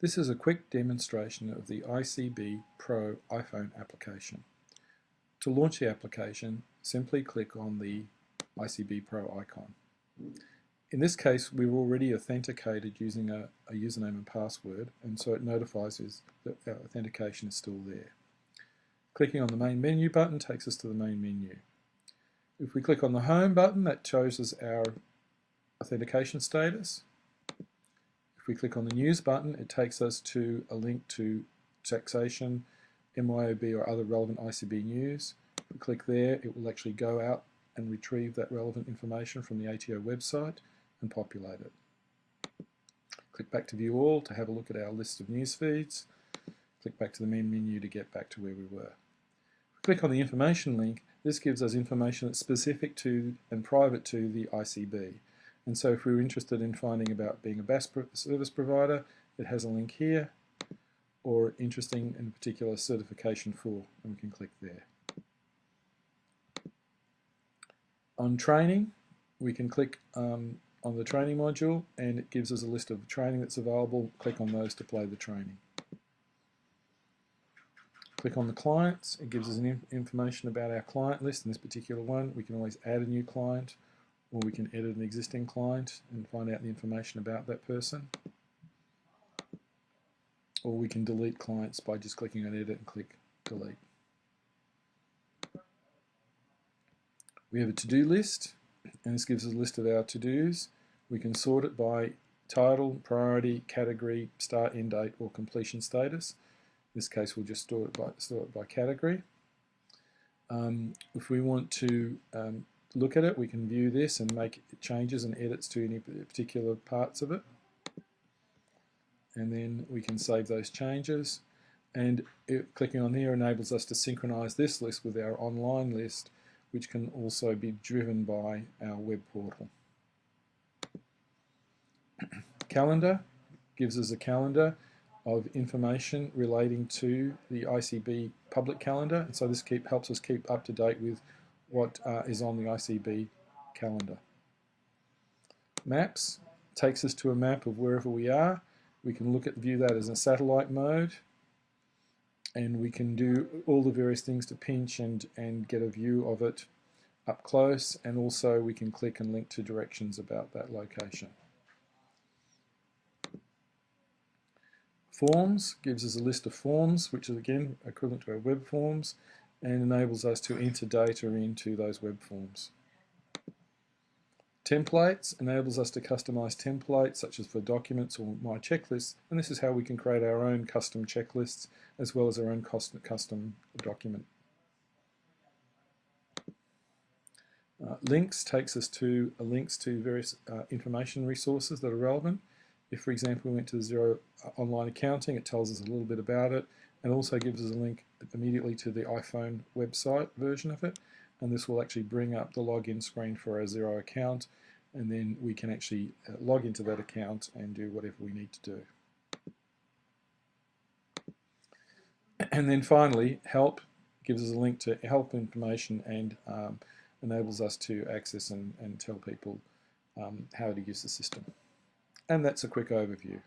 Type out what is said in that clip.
This is a quick demonstration of the ICB Pro iPhone application. To launch the application, simply click on the ICB Pro icon. In this case, we've already authenticated using a username and password, and so it notifies us that our authentication is still there. Clicking on the main menu button takes us to the main menu. If we click on the home button, that shows us our authentication status. If we click on the news button, it takes us to a link to taxation, MYOB or other relevant ICB news. If we click there, it will actually go out and retrieve that relevant information from the ATO website and populate it. Click back to view all to have a look at our list of news feeds. Click back to the main menu to get back to where we were. Click on the information link. This gives us information that's specific to and private to the ICB. And so if we were interested in finding about being a BAS service provider, it has a link here, or interesting in a particular certification for, and we can click there. On training, we can click on the training module, and it gives us a list of training that's available. Click on those to play the training. Click on the clients, it gives us information about our client list. In this particular one, we can always add a new client, or we can edit an existing client and find out the information about that person. Or we can delete clients by just clicking on edit and click delete. We have a to-do list, and this gives us a list of our to-dos. We can sort it by title, priority, category, start, end date, or completion status. In this case, we'll just store it by category. If we want to look at it, we can view this and make changes and edits to any particular parts of it. And then we can save those changes. And clicking on here enables us to synchronize this list with our online list, which can also be driven by our web portal. Calendar gives us a calendar of information relating to the ICB public calendar, and so this helps us keep up to date with what is on the ICB calendar. Maps takes us to a map of wherever we are. We can view that as a satellite mode, and we can do all the various things to pinch and get a view of it up close, and also we can click and link to directions about that location. Forms gives us a list of forms, which is again equivalent to our web forms, and enables us to enter data into those web forms. Templates enables us to customize templates such as for documents or my checklists, and this is how we can create our own custom checklists as well as our own custom document. Links takes us to links to various information resources that are relevant. If, for example, we went to Xero Online Accounting, it tells us a little bit about it, and also gives us a link immediately to the iPhone website version of it, and this will actually bring up the login screen for our Xero account, and then we can actually log into that account and do whatever we need to do. And then finally, Help gives us a link to help information and enables us to access and tell people how to use the system. And that's a quick overview.